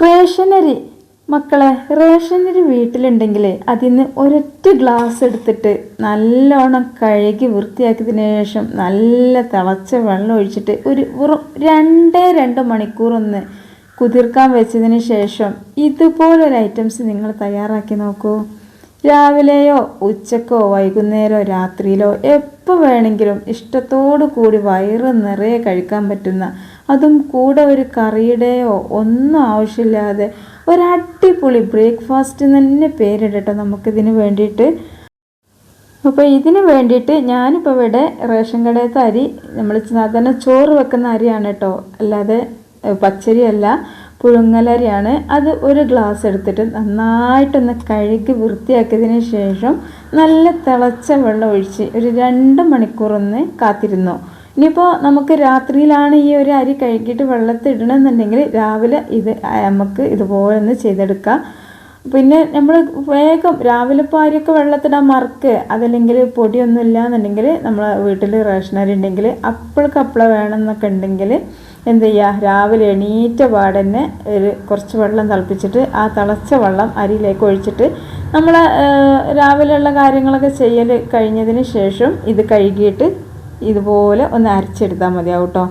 റേഷനരി മക്കളെ, റേഷനരി വീട്ടിലുണ്ടെങ്കിൽ അതിന് ഒരൊറ്റ ഗ്ലാസ് എടുത്തിട്ട് നല്ലോണം കഴുകി വൃത്തിയാക്കിയതിന് ശേഷം നല്ല തിളച്ച വെള്ളം ഒഴിച്ചിട്ട് ഒരു വെറും 2 മണിക്കൂർ ഒന്ന് കുതിർക്കാൻ വെച്ചതിന് ശേഷം ഇതുപോലൊരു ഐറ്റംസ് നിങ്ങൾ തയ്യാറാക്കി നോക്കൂ. രാവിലെയോ ഉച്ചക്കോ വൈകുന്നേരമോ രാത്രിയിലോ എപ്പോൾ വേണമെങ്കിലും ഇഷ്ടത്തോടു കൂടി വയറ് നിറയെ കഴിക്കാൻ പറ്റുന്ന, അതും കൂടെ ഒരു കറിയുടെയോ ഒന്നും ആവശ്യമില്ലാതെ ഒരടിപൊളി ബ്രേക്ക്ഫാസ്റ്റ് തന്നെ പേരിടട്ടോ നമുക്കിതിന് വേണ്ടിയിട്ട്. അപ്പോൾ ഇതിന് വേണ്ടിയിട്ട് ഞാനിപ്പോൾ ഇവിടെ റേഷൻ കടയിലത്തെ അരി, നമ്മൾ സാധാരണ ചോറ് വെക്കുന്ന അരിയാണ് കേട്ടോ, അല്ലാതെ പച്ചരിയല്ല, പുഴുങ്ങലരിയാണ്. അത് ഒരു ഗ്ലാസ് എടുത്തിട്ട് നന്നായിട്ടൊന്ന് കഴുകി വൃത്തിയാക്കിയതിന് ശേഷം നല്ല തിളച്ച വെള്ളം ഒഴിച്ച് ഒരു 2 മണിക്കൂർ ഒന്ന് കാത്തിരുന്നു. ഇനിയിപ്പോൾ നമുക്ക് രാത്രിയിലാണ് ഈ ഒരു അരി കഴുകിയിട്ട് വെള്ളത്തിൽ ഇടണമെന്നുണ്ടെങ്കിൽ രാവിലെ ഇത് നമുക്ക് ഇതുപോലെ ഒന്ന് ചെയ്തെടുക്കാം. പിന്നെ നമ്മൾ വേഗം രാവിലെ ഇപ്പോൾ അരിയൊക്കെ വെള്ളത്തിടാൻ മറക്കുക, അതല്ലെങ്കിൽ പൊടിയൊന്നും ഇല്ല എന്നുണ്ടെങ്കിൽ നമ്മൾ വീട്ടിൽ റേഷനരി ഉണ്ടെങ്കിൽ അപ്പോഴേക്കപ്പള വേണമെന്നൊക്കെ ഉണ്ടെങ്കിൽ എന്ത് ചെയ്യുക, രാവിലെ എണീറ്റ പാടന്നെ കുറച്ച് വെള്ളം തിളപ്പിച്ചിട്ട് ആ തിളച്ച വെള്ളം അരിയിലേക്ക് ഒഴിച്ചിട്ട് നമ്മൾ രാവിലെയുള്ള കാര്യങ്ങളൊക്കെ ചെയ്യൽ കഴിഞ്ഞതിന് ശേഷം ഇത് കഴുകിയിട്ട് ഇതുപോലെ ഒന്ന് അരച്ചെടുത്താൽ മതിയാവും കേട്ടോ.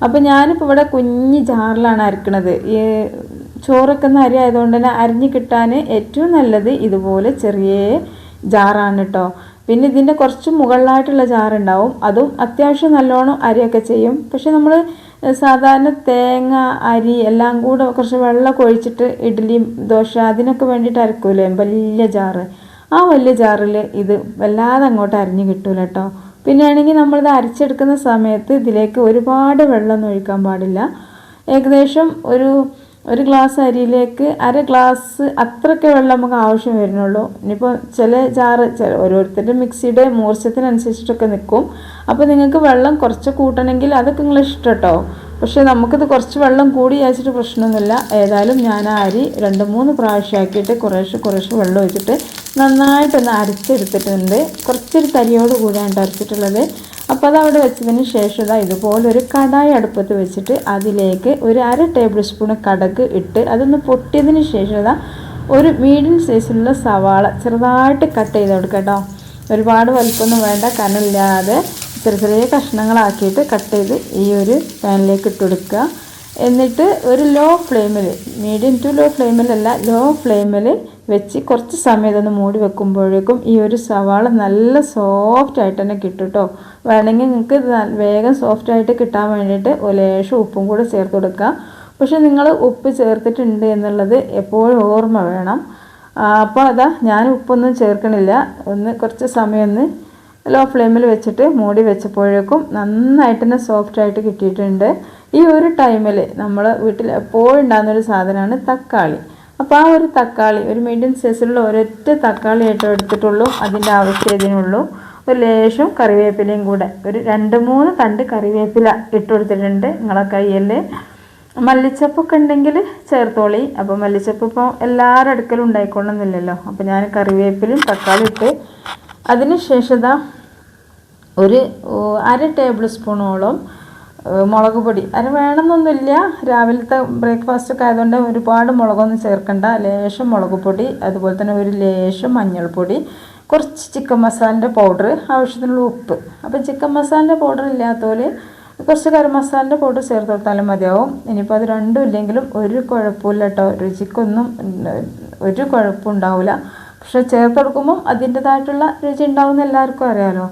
അപ്പോൾ ഞാനിപ്പോൾ ഇവിടെ കുഞ്ഞ് ജാറിലാണ് അരക്കണത്. ഈ ചോറൊക്കുന്ന അരി ആയതുകൊണ്ട് തന്നെ അരിഞ്ഞ് കിട്ടാൻ ഏറ്റവും നല്ലത് ഇതുപോലെ ചെറിയ ജാറാണ് കേട്ടോ. പിന്നെ ഇതിൻ്റെ കുറച്ച് മുകളിലായിട്ടുള്ള ജാറുണ്ടാവും, അതും അത്യാവശ്യം നല്ലോണം അരിയൊക്കെ ചെയ്യും. പക്ഷെ നമ്മൾ സാധാരണ തേങ്ങ അരി എല്ലാം കൂടെ കുറച്ച് വെള്ളമൊക്കെ ഒഴിച്ചിട്ട് ഇഡ്ഡലിയും ദോശ അതിനൊക്കെ വേണ്ടിയിട്ട് അരക്കൂലേ വലിയ ജാറ്, ആ വലിയ ജാറിൽ ഇത് വല്ലാതെ അങ്ങോട്ട് അരിഞ്ഞ് കിട്ടൂല കേട്ടോ. പിന്നെ ആണെങ്കിൽ നമ്മളിത് അരച്ചെടുക്കുന്ന സമയത്ത് ഇതിലേക്ക് ഒരുപാട് വെള്ളമൊന്നും ഒഴിക്കാൻ പാടില്ല. ഏകദേശം ഒരു ഗ്ലാസ് അരിയിലേക്ക് 1/2 ഗ്ലാസ് അത്രയ്ക്ക് വെള്ളം നമുക്ക് ആവശ്യം വരുന്നുള്ളൂ. ഇനിയിപ്പോൾ ചില ജാറ് ഓരോരുത്തരുടെ മിക്സിയുടെ മൂർച്ചത്തിനനുസരിച്ചിട്ടൊക്കെ നിൽക്കും. അപ്പോൾ നിങ്ങൾക്ക് വെള്ളം കുറച്ച് കൂട്ടണമെങ്കിൽ അതൊക്കെ നിങ്ങൾ ഇഷ്ടം കേട്ടോ. പക്ഷേ നമുക്കിത് കുറച്ച് വെള്ളം കൂടി അയച്ചിട്ട് പ്രശ്നമൊന്നുമില്ല. ഏതായാലും ഞാൻ ആ അരി 2-3 പ്രാവശ്യമാക്കിയിട്ട് കുറേശ്ശെ വെള്ളം ഒഴിച്ചിട്ട് നന്നായിട്ടൊന്ന് അരച്ചെടുത്തിട്ടുണ്ട്. കുറച്ചൊരു തരിയോട് കൂടിയാണ് അരച്ചിട്ടുള്ളത്. അപ്പോൾ അതവിടെ വെച്ചതിന് ശേഷം ഇതുപോലൊരു കടായി അടുപ്പത്ത് വെച്ചിട്ട് അതിലേക്ക് ഒരു 1/2 ടേബിൾ സ്പൂൺ കടുക് ഇട്ട് അതൊന്ന് പൊട്ടിയതിന് ശേഷം ഒരു മീഡിയം സൈസിലുള്ള സവാള ചെറുതായിട്ട് കട്ട് ചെയ്ത് കൊടുക്കുക കേട്ടോ. ഒരുപാട് വലുപ്പമൊന്നും വേണ്ട, കനമില്ലാതെ ചെറിയ കഷ്ണങ്ങളാക്കിയിട്ട് കട്ട് ചെയ്ത് ഈ ഒരു പാനിലേക്ക് ഇട്ട് കൊടുക്കുക. എന്നിട്ട് ഒരു ലോ ഫ്ലെയിമിൽ, മീഡിയം ടു ലോ ഫ്ലെയിമിലല്ല, ലോ ഫ്ലെയിമിൽ വെച്ച് കുറച്ച് സമയം ഇതൊന്ന് മൂടി വെക്കുമ്പോഴേക്കും ഈ ഒരു സവാള നല്ല സോഫ്റ്റായിട്ട് തന്നെ കിട്ടും കേട്ടോ. വേണമെങ്കിൽ നിങ്ങൾക്ക് വേഗം സോഫ്റ്റായിട്ട് കിട്ടാൻ വേണ്ടിയിട്ട് ലേശം ഉപ്പും കൂടെ ചേർത്ത് കൊടുക്കുക. പക്ഷെ നിങ്ങൾ ഉപ്പ് ചേർത്തിട്ടുണ്ട് എന്നുള്ളത് എപ്പോഴും ഓർമ്മ വേണം. അപ്പോൾ ഞാൻ ഉപ്പൊന്നും ചേർക്കണില്ല. കുറച്ച് സമയം ഒന്ന് ലോ ഫ്ലെയിമിൽ വെച്ചിട്ട് മൂടി വെച്ചപ്പോഴേക്കും നന്നായിട്ട് തന്നെ സോഫ്റ്റായിട്ട് കിട്ടിയിട്ടുണ്ട്. ഈ ഒരു ടൈമിൽ നമ്മൾ വീട്ടിൽ എപ്പോഴും ഉണ്ടാകുന്നൊരു സാധനമാണ് തക്കാളി. അപ്പോൾ ആ ഒരു തക്കാളി, ഒരു മീഡിയം സൈസിലുള്ള ഒരൊറ്റ തക്കാളി ആയിട്ട് എടുത്തിട്ടുള്ളൂ. അതിൻ്റെ ആവശ്യം ഇതിനുള്ളൂ. ഒരു ലേശം കറിവേപ്പിലയും കൂടെ, ഒരു 2-3 തണ്ട് കറിവേപ്പില ഇട്ട് കൊടുത്തിട്ടുണ്ട്. നിങ്ങളെ കയ്യിൽ മല്ലിച്ചപ്പൊക്കെ ഉണ്ടെങ്കിൽ ചേർത്തോളി. അപ്പോൾ മല്ലിച്ചപ്പ് ഇപ്പോൾ എല്ലാവരുടെ അടുക്കലും ഉണ്ടായിക്കൊള്ളുന്നില്ലല്ലോ. അപ്പോൾ ഞാൻ കറിവേപ്പിലയും തക്കാളി ഇട്ട് അതിന് ശേഷം ഒരു 1/2 ടേബിൾ സ്പൂണോളം മുളക് പൊടി, വേണമെന്നൊന്നുമില്ല, രാവിലത്തെ ബ്രേക്ക്ഫാസ്റ്റൊക്കെ ആയതുകൊണ്ട് ഒരുപാട് മുളകൊന്നും ചേർക്കണ്ട. ലേശം മുളക് പൊടി, അതുപോലെ തന്നെ ഒരു ലേശം മഞ്ഞൾപ്പൊടി, കുറച്ച് ചിക്കൻ മസാലൻ്റെ പൗഡർ, ആവശ്യത്തിനുള്ള ഉപ്പ്. അപ്പോൾ ചിക്കൻ മസാലൻ്റെ പൗഡർ ഇല്ലാത്തപോലെ കുറച്ച് ഗരം മസാലൻ്റെ പൗഡർ ചേർത്ത് കൊടുത്താലും മതിയാവും. ഇനിയിപ്പോൾ അത് രണ്ടും ഇല്ലെങ്കിലും ഒരു കുഴപ്പമില്ല കേട്ടോ. രുചിക്കൊന്നും ഒരു കുഴപ്പം ഉണ്ടാവില്ല. പക്ഷെ ചേർത്ത് കൊടുക്കുമ്പം അതിൻ്റെതായിട്ടുള്ള രുചി ഉണ്ടാവുമെന്ന് എല്ലാവർക്കും അറിയാമല്ലോ.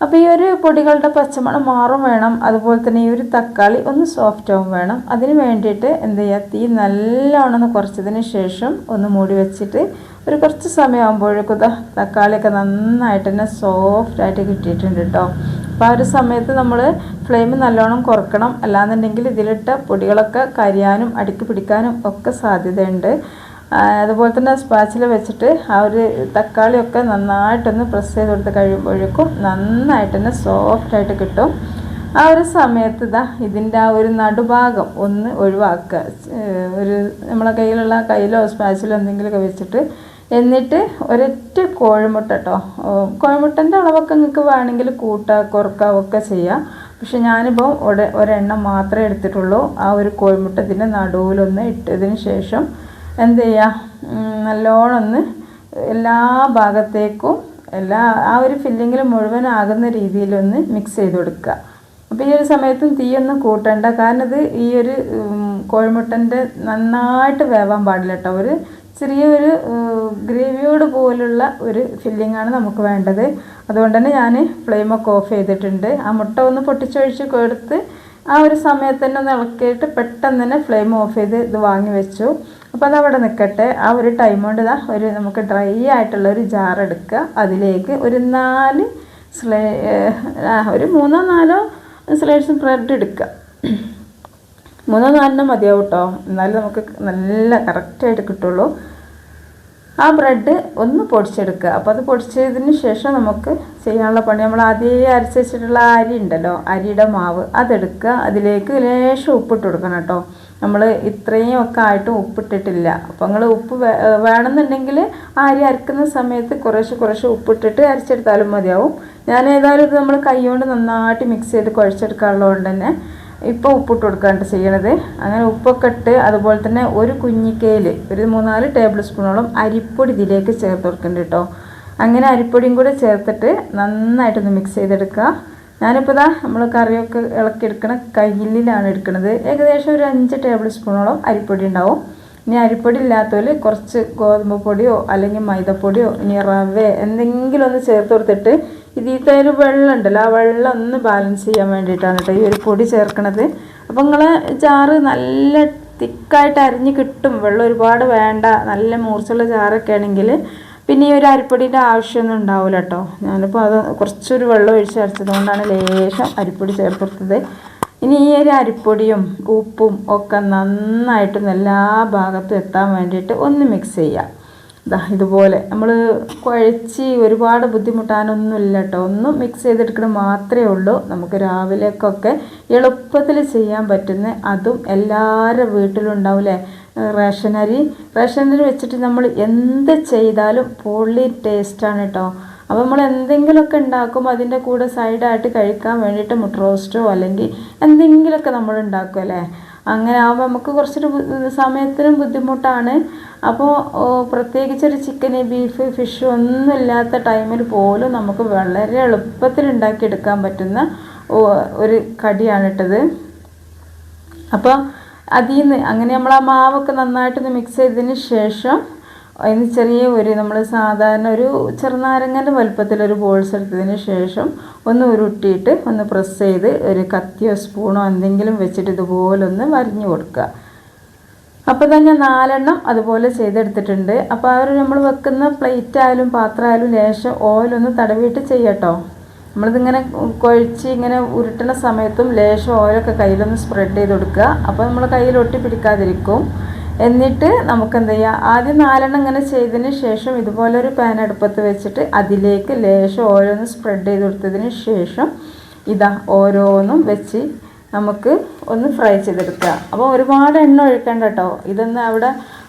അപ്പോൾ ഈ ഒരു പൊടികളുടെ പച്ചമണം മാറും വേണം. അതുപോലെ തന്നെ ഈ ഒരു തക്കാളി ഒന്ന് സോഫ്റ്റ് ആവും വേണം. അതിന് വേണ്ടിയിട്ട് എന്ത് ചെയ്യുക, തീ നല്ലോണം കുറച്ചതിന് ശേഷം ഒന്ന് മൂടി വെച്ചിട്ട് ഒരു കുറച്ച് സമയമാകുമ്പോഴേക്കും തക്കാളിയൊക്കെ നന്നായിട്ട് തന്നെ സോഫ്റ്റായിട്ട് കിട്ടിയിട്ടുണ്ട് കേട്ടോ. അപ്പോൾ ആ ഒരു സമയത്ത് നമ്മൾ ഫ്ലെയിം നല്ലോണം കുറക്കണം. അല്ലാന്നുണ്ടെങ്കിൽ ഇതിലിട്ട പൊടികളൊക്കെ കരിയാനും അടിക്ക് പിടിക്കാനും ഒക്കെ സാധ്യതയുണ്ട്. അതുപോലെ തന്നെ സ്പാച്ചിൽ വെച്ചിട്ട് ആ ഒരു തക്കാളിയൊക്കെ നന്നായിട്ടൊന്ന് പ്രസ് ചെയ്ത് കൊടുത്ത് കഴിയുമ്പോഴേക്കും നന്നായിട്ട് തന്നെ സോഫ്റ്റായിട്ട് കിട്ടും. ആ ഒരു സമയത്ത് ഇതിൻ്റെ ആ ഒരു നടുഭാഗം ഒന്ന് ഒഴിവാക്കുക. ഒരു നമ്മളെ കയ്യിലോ സ്പാച്ചിലോ എന്തെങ്കിലുമൊക്കെ വെച്ചിട്ട്, എന്നിട്ട് ഒരൊറ്റ കോഴിമുട്ട കേട്ടോ. കോഴിമുട്ടൻ്റെ അളവൊക്കെ നിങ്ങൾക്ക് വേണമെങ്കിൽ കൂട്ടുക കുറക്കുക ഒക്കെ ചെയ്യാം. പക്ഷെ ഞാനിപ്പോൾ ഒരെണ്ണം മാത്രമേ എടുത്തിട്ടുള്ളൂ. ആ ഒരു കോഴിമുട്ട ഇതിൻ്റെ നടുവിലൊന്ന് ഇട്ടതിന് ശേഷം എന്ത് ചെയ്യുക, നല്ലോണം ഒന്ന് എല്ലാ ഭാഗത്തേക്കും ആ ഒരു ഫില്ലിങ്ങിൽ മുഴുവനാകുന്ന രീതിയിലൊന്ന് മിക്സ് ചെയ്ത് കൊടുക്കുക. അപ്പോൾ ഈ ഒരു സമയത്തും തീയൊന്നും കൂട്ടണ്ട, കാരണം ഇത് ഈ ഒരു കോഴിമുട്ടൻ്റെ നന്നായിട്ട് വേവാൻ പാടില്ല കേട്ടോ. ഒരു ചെറിയൊരു ഗ്രേവിയോട് പോലുള്ള ഒരു ഫില്ലിങ്ങാണ് നമുക്ക് വേണ്ടത്. അതുകൊണ്ട് തന്നെ ഞാൻ ഫ്ലെയിമൊക്കെ ഓഫ് ചെയ്തിട്ടുണ്ട്. ആ മുട്ട ഒന്ന് പൊട്ടിച്ചൊഴിച്ച് കൊടുത്ത് ആ ഒരു സമയത്ത് തന്നെ ഒന്ന് ഇളക്കിയിട്ട് പെട്ടെന്ന് തന്നെ ഫ്ലെയിം ഓഫ് ചെയ്ത് ഇത് വാങ്ങി വെച്ചു. അപ്പോൾ അതവിടെ നിൽക്കട്ടെ. ആ ഒരു ടൈം കൊണ്ട് നമുക്ക് ഡ്രൈ ആയിട്ടുള്ള ഒരു ജാർ എടുക്കുക. അതിലേക്ക് ഒരു 3-4 സ്ലൈസ് ബ്രെഡ് എടുക്കുക. 3-4 മതിയാവും കേട്ടോ, എന്നാലും നമുക്ക് നല്ല കറക്റ്റായിട്ട് കിട്ടുള്ളൂ. ആ ബ്രെഡ് ഒന്ന് പൊടിച്ചെടുക്കുക. അപ്പോൾ അത് പൊടിച്ചതിന് ശേഷം നമുക്ക് ചെയ്യാനുള്ള പണി, നമ്മൾ ആദ്യമേ അരച്ച് വെച്ചിട്ടുള്ള അരി ഉണ്ടല്ലോ, അരിയുടെ മാവ് അതെടുക്കുക. അതിലേക്ക് ലേശം ഉപ്പിട്ട് കൊടുക്കണം കേട്ടോ. നമ്മൾ ഇത്രയും ഒക്കെ ആയിട്ടും ഉപ്പിട്ടിട്ടില്ല. അപ്പോൾ നിങ്ങൾ ഉപ്പ് വേണമെന്നുണ്ടെങ്കിൽ ആ അരി അരക്കുന്ന സമയത്ത് കുറേശ്ശെ ഉപ്പിട്ടിട്ട് അരച്ചെടുത്താലും മതിയാവും. ഞാൻ ഏതായാലും ഇത് നമ്മൾ കൈ കൊണ്ട് നന്നായിട്ട് മിക്സ് ചെയ്ത് കുഴച്ചെടുക്കാനുള്ളതുകൊണ്ട് തന്നെ ഇപ്പോൾ ഉപ്പിട്ട് കൊടുക്കാണ്ട് ചെയ്യണത്. അങ്ങനെ ഉപ്പൊക്കെ ഇട്ട് അതുപോലെ തന്നെ ഒരു കുഞ്ഞിക്കയിൽ ഒരു 3-4 ടേബിൾ സ്പൂണോളം അരിപ്പൊടി ഇതിലേക്ക് ചേർത്ത് കൊടുക്കുന്നുണ്ട് കേട്ടോ. അങ്ങനെ അരിപ്പൊടിയും കൂടെ ചേർത്തിട്ട് നന്നായിട്ടൊന്ന് മിക്സ് ചെയ്തെടുക്കുക. ഞാനിപ്പോൾ നമ്മൾ കറിയൊക്കെ ഇളക്കിയെടുക്കണ കയ്യിലാണ് എടുക്കുന്നത്. ഏകദേശം ഒരു 5 ടേബിൾ സ്പൂണോളം അരിപ്പൊടി ഉണ്ടാവും. ഇനി അരിപ്പൊടി ഇല്ലാത്തവർ കുറച്ച് ഗോതമ്പ് പൊടിയോ അല്ലെങ്കിൽ മൈദപ്പൊടിയോ ഇനി റവ എന്തെങ്കിലും ഒന്ന് ചേർത്ത് കൊടുത്തിട്ട് ഇതിലത്തെ ഒരു വെള്ളം ഉണ്ടല്ലോ, ആ വെള്ളം ഒന്ന് ബാലൻസ് ചെയ്യാൻ വേണ്ടിയിട്ടാണ് കേട്ടോ ഈ ഒരു പൊടി ചേർക്കണത്. അപ്പോൾ നിങ്ങളെ ജാറ് നല്ല തിക്കായിട്ട് അരിഞ്ഞ് കിട്ടും, വെള്ളം ഒരുപാട് വേണ്ട. നല്ല മൂർച്ചുള്ള ജാറൊക്കെ ആണെങ്കിൽ പിന്നെ ഈ ഒരു അരിപ്പൊടിയുടെ ആവശ്യമൊന്നും ഉണ്ടാവില്ല കേട്ടോ. ഞാനിപ്പോൾ അത് കുറച്ചൊരു വെള്ളം ഒഴിച്ച് അരച്ചത് കൊണ്ടാണ് ലേശം അരിപ്പൊടി ചേർത്തത്. ഇനി ഈ ഒരു അരിപ്പൊടിയും ഉപ്പും ഒക്കെ നന്നായിട്ടും എല്ലാ ഭാഗത്തും എത്താൻ വേണ്ടിയിട്ട് ഒന്ന് മിക്സ് ചെയ്യുക. ഇതുപോലെ നമ്മൾ കുഴച്ച് ഒരുപാട് ബുദ്ധിമുട്ടാനൊന്നുമില്ല കേട്ടോ. ഒന്ന് മിക്സ് ചെയ്തെടുക്കണം മാത്രമേ ഉള്ളൂ. നമുക്ക് രാവിലേക്കൊക്കെ എളുപ്പത്തിൽ ചെയ്യാൻ പറ്റുന്ന, അതും എല്ലാവരുടെ വീട്ടിലും ഉണ്ടാവില്ലേ റേഷനരി വെച്ചിട്ട് നമ്മൾ എന്ത് ചെയ്താലും പൊള്ളി ടേസ്റ്റാണ് കേട്ടോ. അപ്പോൾ നമ്മൾ എന്തെങ്കിലുമൊക്കെ ഉണ്ടാക്കുമ്പോൾ അതിൻ്റെ കൂടെ സൈഡായിട്ട് കഴിക്കാൻ വേണ്ടിയിട്ട് മുട്ട റോസ്റ്റോ അല്ലെങ്കിൽ എന്തെങ്കിലുമൊക്കെ നമ്മൾ ഉണ്ടാക്കും അല്ലേ. അങ്ങനെ ആകുമ്പോൾ നമുക്ക് കുറച്ചൊരു സമയത്തിനും ബുദ്ധിമുട്ടാണ്. അപ്പോൾ പ്രത്യേകിച്ചൊരു ചിക്കന്, ബീഫ്, ഫിഷ് ഒന്നും ഇല്ലാത്ത ടൈമിൽ പോലും നമുക്ക് വളരെ എളുപ്പത്തിൽ ഉണ്ടാക്കിയെടുക്കാൻ പറ്റുന്ന ഒരു കടിയാണ് ഇട്ടത്. അപ്പോൾ അതിൽ നിന്ന് അങ്ങനെ നമ്മൾ ആ മാവൊക്കെ നന്നായിട്ടൊന്ന് മിക്സ് ചെയ്തതിന് ശേഷം അതിന് ചെറിയ നമ്മൾ സാധാരണ ഒരു ചെറുനാരങ്ങൻ്റെ വലുപ്പത്തിലൊരു ബോൾസ് എടുത്തതിന് ശേഷം ഒന്ന് ഉരുട്ടിയിട്ട് ഒന്ന് പ്രസ് ചെയ്ത് ഒരു കത്തിയോ സ്പൂണോ എന്തെങ്കിലും വെച്ചിട്ട് ഇതുപോലെ ഒന്ന് വരിഞ്ഞു കൊടുക്കുക. അപ്പോൾ തന്നെ 4 അതുപോലെ ചെയ്തെടുത്തിട്ടുണ്ട്. അപ്പോൾ നമ്മൾ വെക്കുന്ന പ്ലേറ്റ് ആയാലും പാത്രമായാലും ലേശം ഓയിലൊന്ന് തടവിയിട്ട് ചെയ്യട്ടോ. നമ്മളിതിങ്ങനെ കുഴച്ച് ഇങ്ങനെ ഉരുട്ടുന്ന സമയത്തും ലേശം ഓയിലൊക്കെ കയ്യിലൊന്ന് സ്പ്രെഡ് ചെയ്ത് കൊടുക്കുക. അപ്പോൾ നമ്മൾ കയ്യിൽ ഒട്ടി പിടിക്കാതിരിക്കും. എന്നിട്ട് നമുക്ക് എന്ത് ചെയ്യുക, ആദ്യം 4 ഇങ്ങനെ ചെയ്തതിന് ശേഷം ഇതുപോലൊരു പാൻ അടുപ്പത്ത് വെച്ചിട്ട് അതിലേക്ക് ലേശം ഓരോന്ന് സ്പ്രെഡ് ചെയ്ത് കൊടുത്തതിന് ശേഷം ഓരോന്നും വെച്ച് നമുക്ക് ഒന്ന് ഫ്രൈ ചെയ്തെടുക്കുക. അപ്പോൾ ഒരുപാട് എണ്ണ ഒഴിക്കണ്ട കേട്ടോ. ഇതൊന്ന് അവിടെ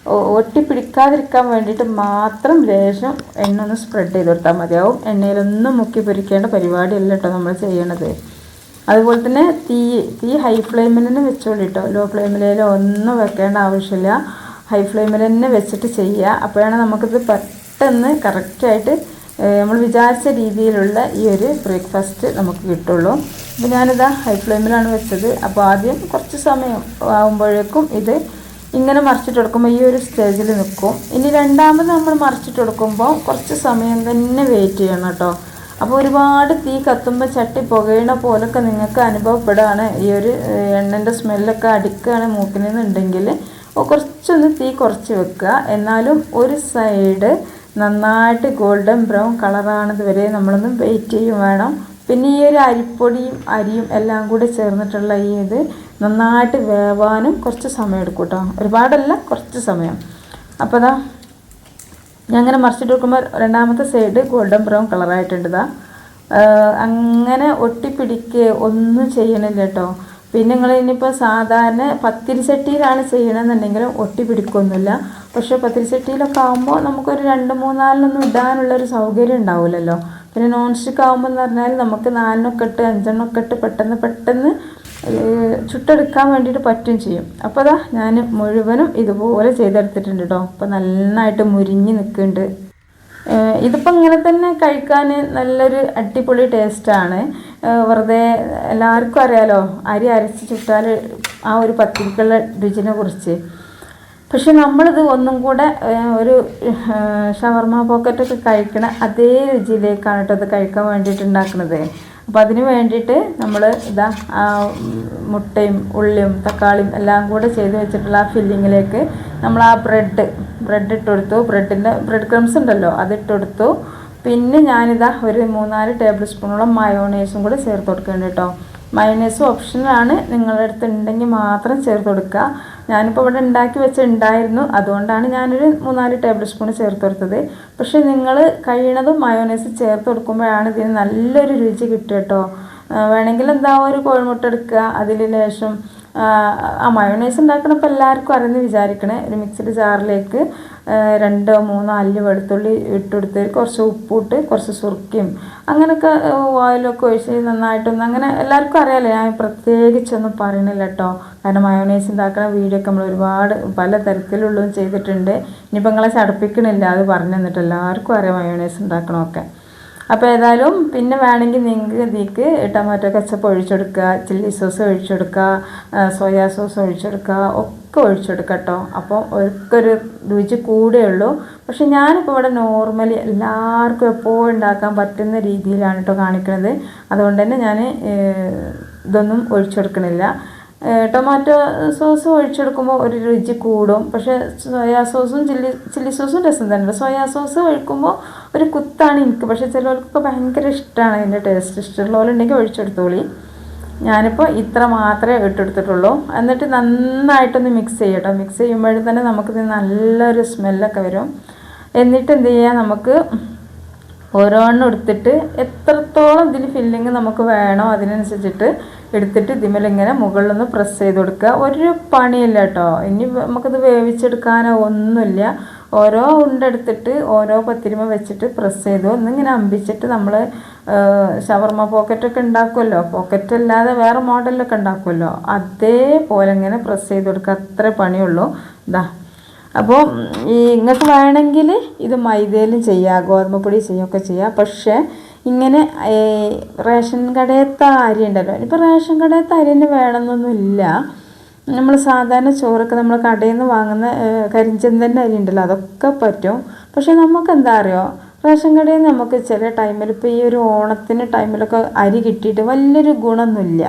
ഒട്ടിപ്പിടിക്കാതിരിക്കാൻ വേണ്ടിയിട്ട് മാത്രം ലേശം എണ്ണ ഒന്ന് സ്പ്രെഡ് ചെയ്ത് കൊടുത്താൽ മതിയാവും. എണ്ണയിലൊന്നും മുക്കി പൊരിക്കേണ്ട പരിപാടിയല്ല കേട്ടോ നമ്മൾ ചെയ്യണത്. അതുപോലെ തന്നെ തീ ഹൈ ഫ്ലെയിമിൽ തന്നെ വെച്ചോളൂ കേട്ടോ. ലോ ഫ്ലെയിമിലോ ഒന്നും വെക്കേണ്ട ആവശ്യമില്ല. ഹൈ ഫ്ലെയിമിൽ തന്നെ വെച്ചിട്ട് ചെയ്യുക. അപ്പോഴാണ് നമുക്കിത് പെട്ടെന്ന് കറക്റ്റായിട്ട് നമ്മൾ വിചാരിച്ച രീതിയിലുള്ള ഈ ഒരു ബ്രേക്ക്ഫാസ്റ്റ് നമുക്ക് കിട്ടുള്ളൂ. അപ്പോൾ ഞാനിതാ ഹൈ ഫ്ലെയിമിലാണ് വെച്ചത്. അപ്പോൾ ആദ്യം കുറച്ച് സമയം ആകുമ്പോഴേക്കും ഇത് ഇങ്ങനെ മറിച്ചിട്ട് കൊടുക്കുമ്പോൾ ഈ ഒരു സ്റ്റേജിൽ നിൽക്കും. ഇനി രണ്ടാമത് നമ്മൾ മറിച്ചിട്ട് കൊടുക്കുമ്പോൾ കുറച്ച് സമയം തന്നെ വെയിറ്റ് ചെയ്യണം കേട്ടോ. അപ്പോൾ ഒരുപാട് തീ കത്തുമ്പോൾ ചട്ടി പുകയണ പോലൊക്കെ നിങ്ങൾക്ക് അനുഭവപ്പെടുകയാണ്, ഈ ഒരു എണ്ണൻ്റെ സ്മെല്ലൊക്കെ അടിക്കുകയാണ് മൂക്കിൽ നിന്നുണ്ടെങ്കിൽ കുറച്ചൊന്ന് തീ കുറച്ച് വെക്കുക. എന്നാലും ഒരു സൈഡ് നന്നായിട്ട് ഗോൾഡൻ ബ്രൗൺ കളറാണത് വരെ നമ്മളൊന്ന് വെയിറ്റ് ചെയ്യും വേണം. പിന്നെ ഈ ഒരു അരിപ്പൊടിയും അരിയും എല്ലാം കൂടി ചേർന്നിട്ടുള്ള ഈ ഇത് നന്നായിട്ട് വേവാനും കുറച്ച് സമയം എടുക്കും കേട്ടോ. ഒരുപാടല്ല, കുറച്ച് സമയം. അപ്പോൾ ഞാൻ അങ്ങനെ മറിച്ചിട്ട് വെക്കുമ്പോൾ രണ്ടാമത്തെ സൈഡ് ഗോൾഡൻ ബ്രൗൺ കളറായിട്ടുണ്ട്. അങ്ങനെ ഒട്ടിപ്പിടിക്കുക ഒന്നും ചെയ്യണില്ല കേട്ടോ. പിന്നെ നിങ്ങൾ ഇനിയിപ്പോൾ സാധാരണ പത്തിരി ചട്ടിയിലാണ് ചെയ്യണമെന്നുണ്ടെങ്കിലും ഒട്ടിപ്പിടിക്കൊന്നുമില്ല. പക്ഷേ പത്തിരി ചട്ടിയിലൊക്കെ ആകുമ്പോൾ നമുക്കൊരു 2-3-4 ഇടാനുള്ളൊരു സൗകര്യം ഉണ്ടാവില്ലല്ലോ. പിന്നെ നോൺ സ്റ്റിക്ക് ആകുമ്പോൾ എന്ന് പറഞ്ഞാൽ നമുക്ക് 4 ഇട്ട് 5 ഇട്ട് പെട്ടെന്ന് ചുട്ടെടുക്കാൻ വേണ്ടിയിട്ട് പറ്റും ചെയ്യും. അപ്പോൾ അതാ ഞാൻ മുഴുവനും ഇതുപോലെ ചെയ്തെടുത്തിട്ടുണ്ട് കേട്ടോ. അപ്പോൾ നന്നായിട്ട് മുരിഞ്ഞ് നിൽക്കുന്നുണ്ട്. ഇതിപ്പോൾ ഇങ്ങനെ തന്നെ കഴിക്കാൻ നല്ലൊരു അടിപൊളി ടേസ്റ്റാണ്. വെറുതെ എല്ലാവർക്കും അറിയാലോ അരി അരച്ച് ചുട്ടാൽ ആ ഒരു പത്തിരിക്കുള്ള രുചിനെ കുറിച്ച്. പക്ഷെ നമ്മളിത് ഒന്നും കൂടെ ഒരു ഷവർമ പോക്കറ്റൊക്കെ കഴിക്കണ അതേ രുചിയിലേക്കാണ് കേട്ടോ ഇത് കഴിക്കാൻ വേണ്ടിയിട്ട് ഉണ്ടാക്കുന്നത്. അപ്പോൾ അതിന് വേണ്ടിയിട്ട് നമ്മൾ ഇതാ മുട്ടയും ഉള്ളിയും തക്കാളിയും എല്ലാം കൂടെ ചെയ്ത് വെച്ചിട്ടുള്ള ആ ഫില്ലിങ്ങിലേക്ക് നമ്മൾ ആ ബ്രെഡ് ഇട്ട് കൊടുത്തു. ബ്രെഡ് ക്രംസ് ഉണ്ടല്ലോ അതിട്ട് കൊടുത്തു. പിന്നെ ഞാനിതാ ഒരു 3-4 ടേബിൾ സ്പൂണോളം മയോണൈസും കൂടെ ചേർത്ത് കൊടുക്കുന്നുണ്ട് കേട്ടോ. മയോണൈസ് ഓപ്ഷനാണ്, നിങ്ങളുടെ അടുത്ത് ഉണ്ടെങ്കിൽ മാത്രം ചേർത്ത് കൊടുക്കുക. ഞാനിപ്പോൾ ഇവിടെ ഉണ്ടാക്കി വെച്ചിട്ടുണ്ടായിരുന്നു, അതുകൊണ്ടാണ് ഞാനൊരു 3-4 ടേബിൾ സ്പൂൺ ചേർത്ത് കൊടുത്തത്. പക്ഷേ നിങ്ങൾ കഴിയണതും മയോണൈസ് ചേർത്ത് കൊടുക്കുമ്പോഴാണ് ഇതിന് നല്ലൊരു രുചി കിട്ടുക കേട്ടോ. വേണമെങ്കിൽ എന്താ ഒരു കോഴിമുട്ട എടുക്കുക, അതിൽ ലേശം ആ മയോണൈസ് ഉണ്ടാക്കണപ്പോൾ എല്ലാവർക്കും അറിഞ്ഞ് വിചാരിക്കണേ. ഒരു മിക്സിഡ് ജാറിലേക്ക് 2-3 അല്ലി വെളുത്തുള്ളി ഇട്ടെടുത്ത് കുറച്ച് ഉപ്പിട്ട് കുറച്ച് സുർക്കയും അങ്ങനെയൊക്കെ ഓയിലൊക്കെ ഒഴിച്ച് നന്നായിട്ടൊന്ന് അങ്ങനെ എല്ലാവർക്കും അറിയാമല്ലോ, ഞാൻ പ്രത്യേകിച്ചൊന്നും പറയണില്ല കേട്ടോ. കാരണം മയോണൈസ് ഉണ്ടാക്കുന്ന വീഡിയോ ഒക്കെ നമ്മൾ ഒരുപാട് പല തരത്തിലുള്ളതും ചെയ്തിട്ടുണ്ട്. ഇനിയിപ്പോൾ നിങ്ങളെ ചടപ്പിക്കണില്ല, അത് പറഞ്ഞു തന്നിട്ട് എല്ലാവർക്കും അറിയാം മയോണൈസ് ഉണ്ടാക്കണമൊക്കെ. അപ്പോൾ ഏതായാലും പിന്നെ വേണമെങ്കിൽ നിങ്ങൾക്ക് ഇതിലേക്ക് ടൊമാറ്റോ കെച്ചപ്പ് ഒഴിച്ചെടുക്കുക, ചില്ലി സോസ് ഒഴിച്ചെടുക്കുക, സോയാ സോസ് ഒഴിച്ചെടുക്കുക, ഒക്കെ ഒഴിച്ചെടുക്കുക കേട്ടോ. അപ്പോൾ ഒരു രുചി കൂടെയുള്ളൂ. പക്ഷെ ഞാനിപ്പോൾ ഇവിടെ നോർമലി എല്ലാവർക്കും എപ്പോഴും ഉണ്ടാക്കാൻ പറ്റുന്ന രീതിയിലാണ് കേട്ടോ കാണിക്കുന്നത്. അതുകൊണ്ട് തന്നെ ഞാൻ ഇതൊന്നും ഒഴിച്ചെടുക്കണില്ല. ടൊമാറ്റോ സോസ് ഒഴിച്ചെടുക്കുമ്പോൾ ഒരു രുചി കൂടും. പക്ഷേ സോയാ സോസും ചില്ലി സോസും രസം തന്നെ. സോയാ സോസ് ഒഴിക്കുമ്പോൾ ഒരു കുത്താണ് എനിക്ക്. പക്ഷേ ചിലവർക്കൊക്കെ ഭയങ്കര ഇഷ്ടമാണ് അതിൻ്റെ ടേസ്റ്റ്. ഇഷ്ടമുള്ളവരുണ്ടെങ്കിൽ ഒഴിച്ചെടുത്തോളി. ഞാനിപ്പോൾ ഇത്ര മാത്രമേ ഇട്ടെടുത്തിട്ടുള്ളൂ. എന്നിട്ട് നന്നായിട്ടൊന്ന് മിക്സ് ചെയ്യട്ടോ. മിക്സ് ചെയ്യുമ്പോഴേ തന്നെ നമുക്കിത് നല്ലൊരു സ്മെല്ലൊക്കെ വരും. എന്നിട്ട് എന്ത് ചെയ്യുക, നമുക്ക് ഓരോന്നും എടുത്തിട്ട് എത്രത്തോളം ഇതിൽ ഫില്ലിങ് നമുക്ക് വേണോ അതിനനുസരിച്ചിട്ട് എടുത്തിട്ട് ഇതിമേലിങ്ങനെ മുകളിലൊന്ന് പ്രസ് ചെയ്ത് കൊടുക്കുക. ഒരു പണിയില്ല കേട്ടോ. ഇനി നമുക്കിത് വേവിച്ചെടുക്കാനോ ഒന്നുമില്ല. ഓരോ ഉണ്ടെടുത്തിട്ട് ഓരോ പത്തിരിമ വെച്ചിട്ട് പ്രസ് ചെയ്തു ഒന്നിങ്ങനെ അമ്പിച്ചിട്ട് നമ്മൾ ഷവർമ പോക്കറ്റൊക്കെ ഉണ്ടാക്കുമല്ലോ, പോക്കറ്റ് അല്ലാതെ വേറെ മോഡലിലൊക്കെ ഉണ്ടാക്കുമല്ലോ, അതേപോലെ ഇങ്ങനെ പ്രസ് ചെയ്ത് കൊടുക്കുക. അത്ര പണിയുള്ളൂ. ഇതാ അപ്പോൾ നിങ്ങൾക്ക് വേണമെങ്കിൽ ഇത് മൈദയിലും ചെയ്യാം, ഗോതമ്പൊടി ചെയ്യുകയൊക്കെ ചെയ്യാം. പക്ഷേ ഇങ്ങനെ റേഷൻ കടയത്തെ അരി ഉണ്ടല്ലോ, ഇപ്പോൾ റേഷൻ കടയത്തെ അരി തന്നെ വേണമെന്നൊന്നുമില്ല. നമ്മൾ സാധാരണ ചോറൊക്കെ നമ്മൾ കടയിൽ നിന്ന് വാങ്ങുന്ന കരിഞ്ചന്തൻ്റെ അരി ഉണ്ടല്ലോ, അതൊക്കെ പറ്റും. പക്ഷേ നമുക്ക് എന്താ അറിയോ, റേഷൻ കടയിൽ നിന്ന് നമുക്ക് ചില ടൈമിൽ ഇപ്പോൾ ഈ ഒരു ഓണത്തിന് ടൈമിലൊക്കെ അരി കിട്ടിയിട്ട് വലിയൊരു ഗുണമൊന്നുമില്ല.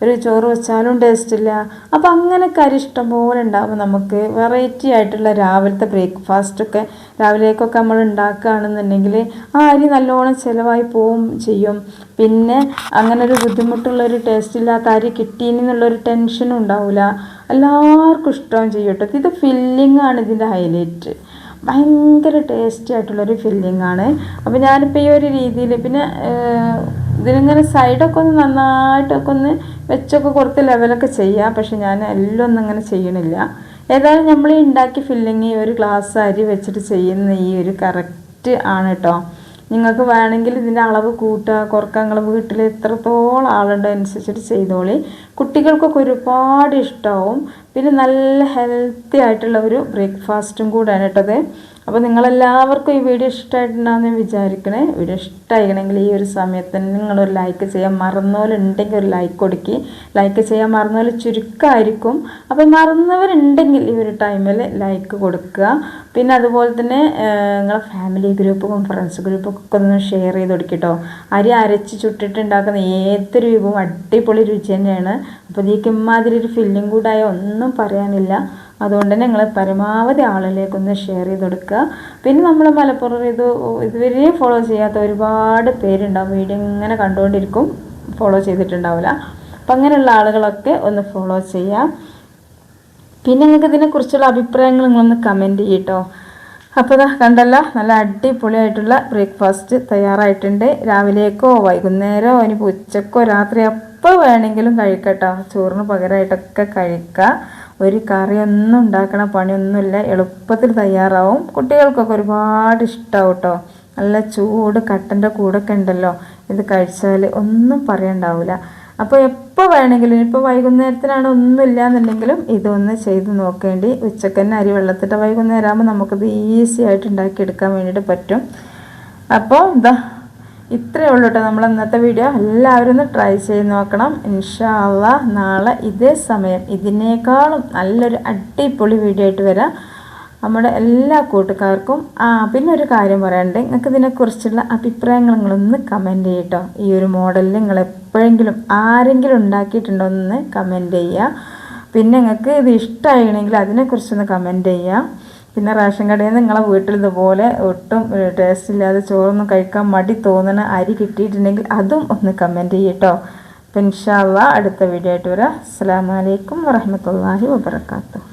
ഒരു ചോറ് വെച്ചാലും ടേസ്റ്റ് ഇല്ല. അപ്പോൾ അങ്ങനെയൊക്കെ അരി ഇഷ്ടം പോലെ ഉണ്ടാകുമ്പോൾ നമുക്ക് വെറൈറ്റി ആയിട്ടുള്ള രാവിലത്തെ ബ്രേക്ക്ഫാസ്റ്റൊക്കെ രാവിലേക്കൊക്കെ നമ്മൾ ഉണ്ടാക്കുകയാണെന്നുണ്ടെങ്കിൽ ആ അരി നല്ലോണം ചിലവായി പോവും ചെയ്യും. പിന്നെ അങ്ങനെ ഒരു ബുദ്ധിമുട്ടുള്ളൊരു ടേസ്റ്റ് ഇല്ലാത്ത അരി കിട്ടിയെന്നുള്ളൊരു ടെൻഷനും ഉണ്ടാവില്ല. എല്ലാവർക്കും ഇഷ്ടവും ചെയ്യും കേട്ടോ. ഇത് ഫില്ലിംഗ് ആണ് ഇതിൻ്റെ ഹൈലൈറ്റ്. ഭയങ്കര ടേസ്റ്റി ആയിട്ടുള്ളൊരു ഫില്ലിംഗ് ആണ്. അപ്പോൾ ഞാനിപ്പോൾ ഈ ഒരു രീതിയിൽ പിന്നെ ഇതിനിങ്ങനെ സൈഡൊക്കെ ഒന്ന് നന്നായിട്ടൊക്കെ ഒന്ന് വെച്ചൊക്കെ കൊടുത്ത് ലെവലൊക്കെ ചെയ്യാം. പക്ഷെ ഞാൻ എല്ലാം ഒന്നും അങ്ങനെ ചെയ്യണില്ല. ഏതായാലും നമ്മൾ ഈ ഉണ്ടാക്കി ഫില്ലിങ് ഈ ഒരു ഗ്ലാസ് അരി വെച്ചിട്ട് ചെയ്യുന്ന ഈ ഒരു കറക്റ്റ് ആണ് കേട്ടോ. നിങ്ങൾക്ക് വേണമെങ്കിൽ ഇതിൻ്റെ അളവ് കൂട്ടുക കുറക്കുക. നിങ്ങൾ വീട്ടിൽ എത്രത്തോളം ആളുണ്ട് അനുസരിച്ചിട്ട് ചെയ്തോളി. കുട്ടികൾക്കൊക്കെ ഒരുപാട് ഇഷ്ടമാവും. പിന്നെ നല്ല ഹെൽത്തി ആയിട്ടുള്ള ഒരു ബ്രേക്ക്ഫാസ്റ്റും കൂടെയാണ് കേട്ടത്. അപ്പോൾ നിങ്ങളെല്ലാവർക്കും ഈ വീഡിയോ ഇഷ്ടമായിട്ടുണ്ടാകുമെന്ന് വിചാരിക്കണേ. വീഡിയോ ഇഷ്ടമായിക്കണമെങ്കിൽ ഈ ഒരു സമയത്ത് തന്നെ നിങ്ങളൊരു ലൈക്ക് ചെയ്യാൻ മറന്നവരുണ്ടെങ്കിൽ ഒരു ലൈക്ക് കൊടുക്കുക. ലൈക്ക് ചെയ്യാൻ മറന്നവർ ചുരുക്കമായിരിക്കും. അപ്പോൾ മറന്നവരുണ്ടെങ്കിൽ ഈ ഒരു ടൈമിൽ ലൈക്ക് കൊടുക്കുക. പിന്നെ അതുപോലെ തന്നെ നിങ്ങളെ ഫാമിലി ഗ്രൂപ്പും ഫ്രണ്ട്സ് ഗ്രൂപ്പൊക്കെ ഒന്ന് ഷെയർ ചെയ്ത് കൊടുക്കട്ടോ. അരി അരച്ച് ചുട്ടിട്ടുണ്ടാക്കുന്ന ഏതൊരു വിഭവം അടിപൊളി രുചി തന്നെയാണ്. അപ്പോൾ ഇതിലേക്ക് ഇമ്മാതിരി ഒരു ഫില്ലിംഗ് കൂടായ ഒന്നും പറയാനില്ല. അതുകൊണ്ട് തന്നെ നിങ്ങൾ പരമാവധി ആളിലേക്കൊന്ന് ഷെയർ ചെയ്ത് കൊടുക്കുക. പിന്നെ നമ്മൾ മലപ്പുറം ഇതുവരെ ഫോളോ ചെയ്യാത്ത ഒരുപാട് പേരുണ്ടാവും. വീഡിയോ ഇങ്ങനെ കണ്ടുകൊണ്ടിരിക്കും, ഫോളോ ചെയ്തിട്ടുണ്ടാവില്ല. അപ്പം അങ്ങനെയുള്ള ആളുകളൊക്കെ ഒന്ന് ഫോളോ ചെയ്യാം. പിന്നെ നിങ്ങൾക്ക് ഇതിനെക്കുറിച്ചുള്ള അഭിപ്രായങ്ങൾ നിങ്ങളൊന്ന് കമൻറ്റ് ചെയ്യട്ടോ. അപ്പോൾ ഇതാ കണ്ടല്ലോ, നല്ല അടിപൊളിയായിട്ടുള്ള ബ്രേക്ക്ഫാസ്റ്റ് തയ്യാറായിട്ടുണ്ട്. രാവിലേക്കോ വൈകുന്നേരമോ ഇനിയിപ്പോൾ ഉച്ചക്കോ രാത്രി എപ്പോൾ വേണമെങ്കിലും കഴിക്കട്ടോ. ചോറിന് പകരമായിട്ടൊക്കെ കഴിക്കുക. ഒരു കറിയൊന്നും ഉണ്ടാക്കണ പണിയൊന്നുമില്ല, എളുപ്പത്തിൽ തയ്യാറാവും. കുട്ടികൾക്കൊക്കെ ഒരുപാട് ഇഷ്ടമാവും കേട്ടോ. നല്ല ചൂട് കട്ടൻ്റെ കൂടൊക്കെ ഉണ്ടല്ലോ, ഇത് കഴിച്ചാൽ ഒന്നും പറയണ്ടാവില്ല. അപ്പോൾ എപ്പോൾ വേണമെങ്കിലും, ഇപ്പോൾ വൈകുന്നേരത്തിനാണ് ഒന്നുമില്ല എന്നുണ്ടെങ്കിലും ഇതൊന്ന് ചെയ്ത് നോക്കേണ്ടി. ഉച്ചക്ക് തന്നെ അരി വെള്ളത്തിട്ട് വൈകുന്നേരം ആകുമ്പോൾ നമുക്കിത് ഈസി ആയിട്ട് ഉണ്ടാക്കിയെടുക്കാൻ വേണ്ടിയിട്ട് പറ്റും. അപ്പോൾ ഇത്രയേ ഉള്ളൂ കേട്ടോ നമ്മൾ ഇന്നത്തെ വീഡിയോ. എല്ലാവരും ഒന്ന് ട്രൈ ചെയ്ത് നോക്കണം. ഇൻഷാ അല്ലാഹ് നാളെ ഇതേ സമയം ഇതിനേക്കാളും നല്ലൊരു അടിപൊളി വീഡിയോ ആയിട്ട് വരാം. നമ്മുടെ എല്ലാ കൂട്ടുകാർക്കും പിന്നെ ഒരു കാര്യം പറയാനുണ്ട്, നിങ്ങൾക്ക് ഇതിനെക്കുറിച്ചുള്ള അഭിപ്രായങ്ങൾ നിങ്ങളൊന്ന് കമൻറ്റ് ചെയ്യട്ടോ. ഈ ഒരു മോഡലിൽ നിങ്ങൾ എപ്പോഴെങ്കിലും ആരെങ്കിലും ഉണ്ടാക്കിയിട്ടുണ്ടോ എന്ന് കമൻറ്റ് ചെയ്യുക. പിന്നെ നിങ്ങൾക്ക് ഇത് ഇഷ്ടമാണെങ്കിൽ അതിനെക്കുറിച്ചൊന്ന് കമൻറ്റ് ചെയ്യുക. പിന്നെ റേഷൻ കടയിൽ നിന്ന് നിങ്ങളെ വീട്ടിൽ ഇതുപോലെ ഒട്ടും ടേസ്റ്റ് ഇല്ലാതെ ചോറൊന്നും കഴിക്കാൻ മടി തോന്നുന്ന അരി കിട്ടിയിട്ടുണ്ടെങ്കിൽ അതും ഒന്ന് കമൻറ്റ് ചെയ്യട്ടോ. അപ്പോൾ ഇൻഷാ അല്ലാഹ് അടുത്ത വീഡിയോ ആയിട്ട് വരാം. അസ്സലാമു അലൈക്കും വറഹ്മത്തുള്ളാഹി വബറകാതുഹു.